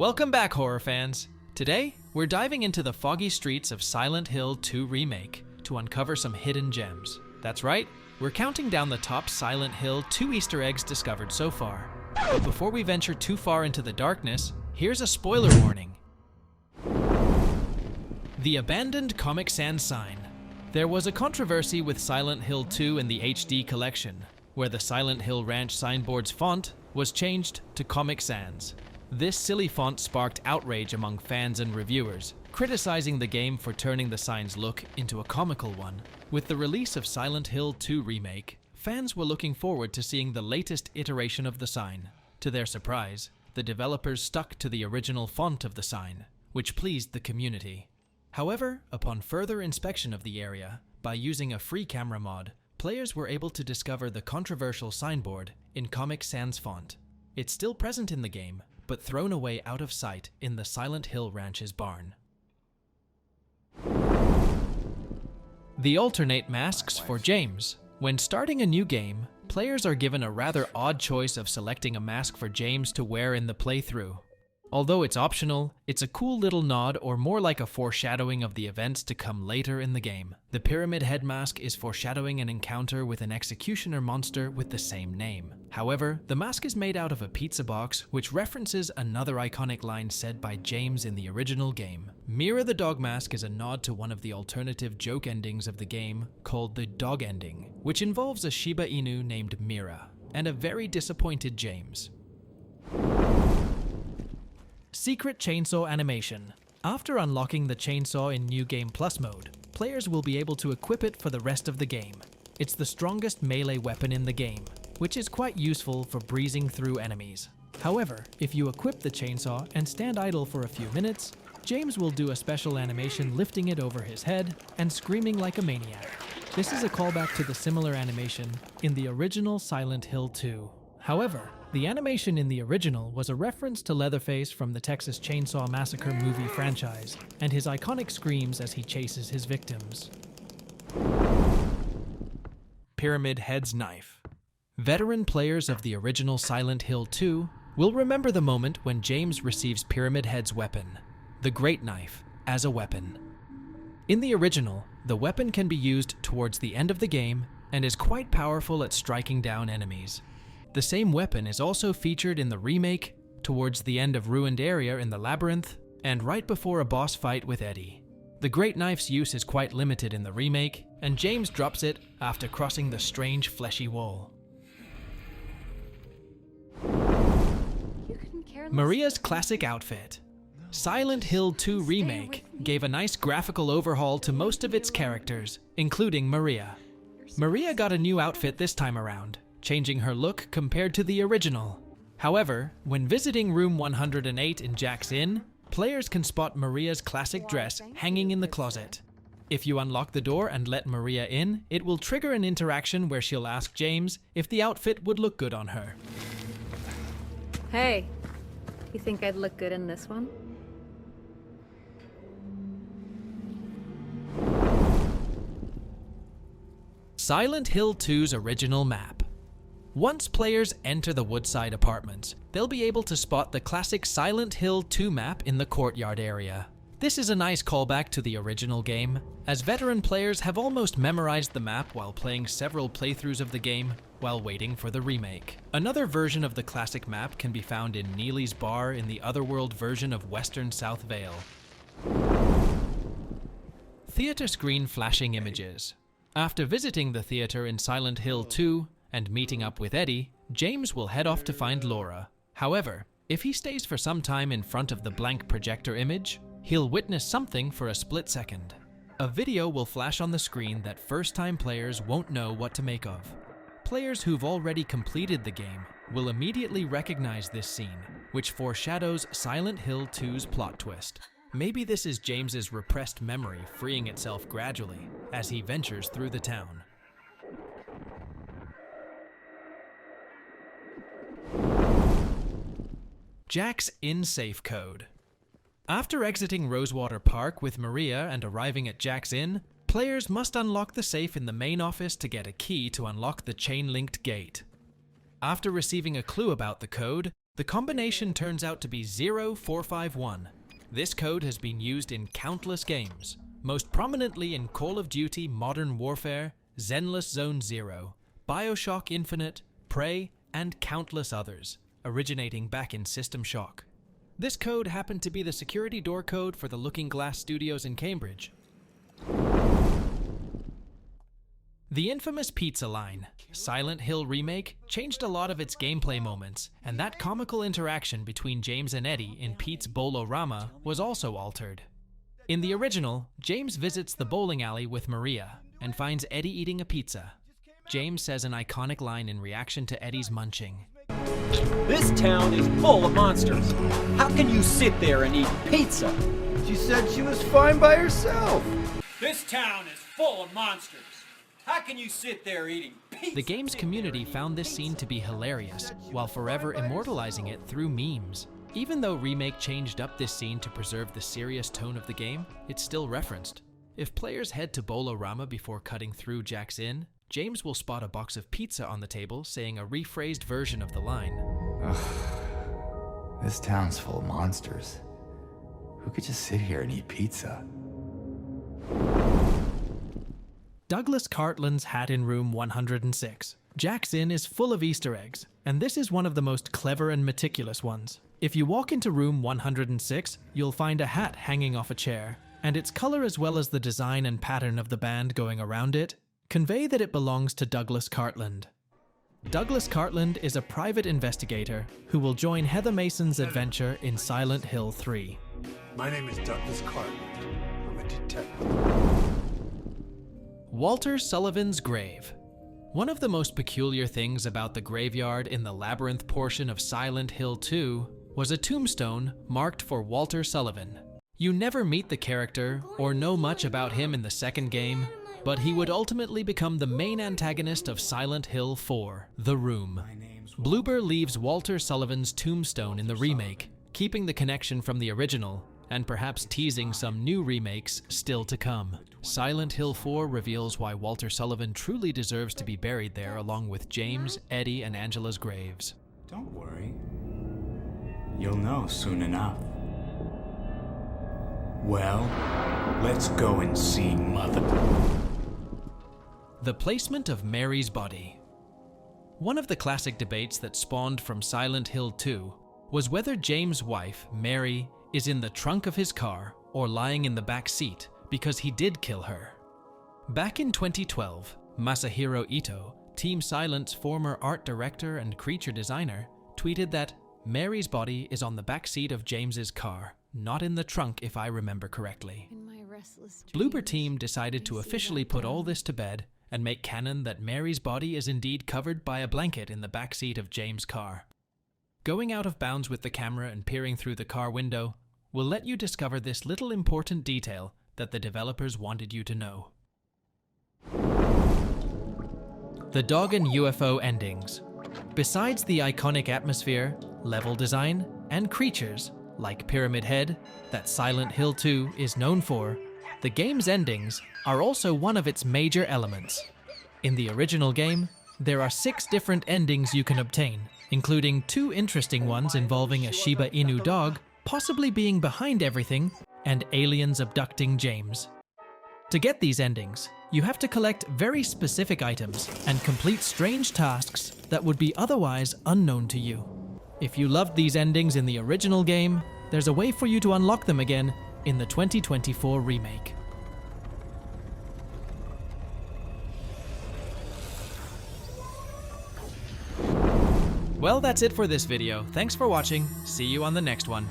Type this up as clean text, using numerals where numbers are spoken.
Welcome back, horror fans. Today, we're diving into the foggy streets of Silent Hill 2 Remake to uncover some hidden gems. That's right, we're counting down the top Silent Hill 2 Easter eggs discovered so far. But before we venture too far into the darkness, here's a spoiler warning. The abandoned Comic Sans sign. There was a controversy with Silent Hill 2 in the HD collection, where the Silent Hill Ranch signboard's font was changed to Comic Sans. This silly font sparked outrage among fans and reviewers, criticizing the game for turning the sign's look into a comical one. With the release of Silent Hill 2 Remake, fans were looking forward to seeing the latest iteration of the sign. To their surprise, the developers stuck to the original font of the sign, which pleased the community. However, upon further inspection of the area, by using a free camera mod, players were able to discover the controversial signboard in Comic Sans font. It's still present in the game, but thrown away out of sight in the Silent Hill Ranch's barn. The alternate masks for James. When starting a new game, players are given a rather odd choice of selecting a mask for James to wear in the playthrough. Although it's optional, it's a cool little nod or more like a foreshadowing of the events to come later in the game. The Pyramid Head mask is foreshadowing an encounter with an executioner monster with the same name. However, the mask is made out of a pizza box, which references another iconic line said by James in the original game. Mira the dog mask is a nod to one of the alternative joke endings of the game called the Dog Ending, which involves a Shiba Inu named Mira and a very disappointed James. Secret chainsaw animation. After unlocking the chainsaw in New Game Plus mode, players will be able to equip it for the rest of the game. It's the strongest melee weapon in the game, which is quite useful for breezing through enemies. However, if you equip the chainsaw and stand idle for a few minutes, James will do a special animation lifting it over his head and screaming like a maniac. This is a callback to the similar animation in the original Silent Hill 2. However, the animation in the original was a reference to Leatherface from the Texas Chainsaw Massacre movie franchise, and his iconic screams as he chases his victims. Pyramid Head's knife. Veteran players of the original Silent Hill 2 will remember the moment when James receives Pyramid Head's weapon, the Great Knife, as a weapon. In the original, the weapon can be used towards the end of the game and is quite powerful at striking down enemies. The same weapon is also featured in the remake, towards the end of Ruined Area in the Labyrinth, and right before a boss fight with Eddie. The Great Knife's use is quite limited in the remake, and James drops it after crossing the strange fleshy wall. Maria's classic outfit. Silent Hill 2 Remake gave a nice graphical overhaul to most of its characters, including Maria. Maria got a new outfit this time around, changing her look compared to the original. However, when visiting room 108 in Jack's Inn, players can spot Maria's classic dress hanging in the closet. If you unlock the door and let Maria in, it will trigger an interaction where she'll ask James if the outfit would look good on her. Hey, you think I'd look good in this one? Silent Hill 2's original map. Once players enter the Woodside Apartments, they'll be able to spot the classic Silent Hill 2 map in the courtyard area. This is a nice callback to the original game, as veteran players have almost memorized the map while playing several playthroughs of the game while waiting for the remake. Another version of the classic map can be found in Neely's Bar in the Otherworld version of Western South Vale. Theater screen flashing images. After visiting the theater in Silent Hill 2, and meeting up with Eddie, James will head off to find Laura. However, if he stays for some time in front of the blank projector image, he'll witness something for a split second. A video will flash on the screen that first-time players won't know what to make of. Players who've already completed the game will immediately recognize this scene, which foreshadows Silent Hill 2's plot twist. Maybe this is James's repressed memory freeing itself gradually as he ventures through the town. Jack's Inn safe code. After exiting Rosewater Park with Maria and arriving at Jack's Inn, players must unlock the safe in the main office to get a key to unlock the chain-linked gate. After receiving a clue about the code, The combination turns out to be 0451. This code has been used in countless games, most prominently in Call of Duty Modern Warfare, Zenless Zone Zero, BioShock Infinite, Prey, and countless others, originating back in System Shock. This code happened to be the security door code for the Looking Glass Studios in Cambridge. The infamous pizza line, Silent Hill Remake, changed a lot of its gameplay moments, and that comical interaction between James and Eddie in Pete's Bowl-O-Rama was also altered. In the original, James visits the bowling alley with Maria and finds Eddie eating a pizza. James says an iconic line in reaction to Eddie's munching. This town is full of monsters. How can you sit there and eat pizza? She said she was fine by herself. This town is full of monsters. How can you sit there eating pizza? The game's community found this scene to be hilarious, while forever immortalizing it through memes. Even though Remake changed up this scene to preserve the serious tone of the game, it's still referenced. If players head to Bowl-O-Rama before cutting through Jack's Inn, James will spot a box of pizza on the table saying a rephrased version of the line. Ugh. This town's full of monsters. Who could just sit here and eat pizza? Douglas Cartland's hat in room 106. Jack's Inn is full of Easter eggs, and this is one of the most clever and meticulous ones. If you walk into room 106, you'll find a hat hanging off a chair, and its color as well as the design and pattern of the band going around it convey that it belongs to Douglas Cartland. Douglas Cartland is a private investigator who will join Heather Mason's adventure in Silent Hill 3. My name is Douglas Cartland. I'm a detective. Walter Sullivan's grave. One of the most peculiar things about the graveyard in the labyrinth portion of Silent Hill 2 was a tombstone marked for Walter Sullivan. You never meet the character or know much about him in the second game, but he would ultimately become the main antagonist of Silent Hill 4, The Room. Bloober leaves Walter Sullivan's tombstone in the remake, keeping the connection from the original, and perhaps teasing some new remakes still to come. Silent Hill 4 reveals why Walter Sullivan truly deserves to be buried there along with James, Eddie, and Angela's graves. Don't worry. You'll know soon enough. Well, let's go and see Mother. The placement of Mary's body. One of the classic debates that spawned from Silent Hill 2 was whether James' wife, Mary, is in the trunk of his car or lying in the back seat because he did kill her. Back in 2012, Masahiro Ito, Team Silent's former art director and creature designer, tweeted that Mary's body is on the back seat of James's car, not in the trunk if I remember correctly. Bloober Team decided to officially put all this to bed and make canon that Mary's body is indeed covered by a blanket in the back seat of James' car. Going out of bounds with the camera and peering through the car window will let you discover this little important detail that the developers wanted you to know. The Dog and UFO Endings. Besides the iconic atmosphere, level design, and creatures, like Pyramid Head, that Silent Hill 2 is known for, the game's endings are also one of its major elements. In the original game, there are 6 different endings you can obtain, including 2 interesting ones involving a Shiba Inu dog possibly being behind everything and aliens abducting James. To get these endings, you have to collect very specific items and complete strange tasks that would be otherwise unknown to you. If you loved these endings in the original game, there's a way for you to unlock them again in the 2024 remake. Well, that's it for this video. Thanks for watching. See you on the next one.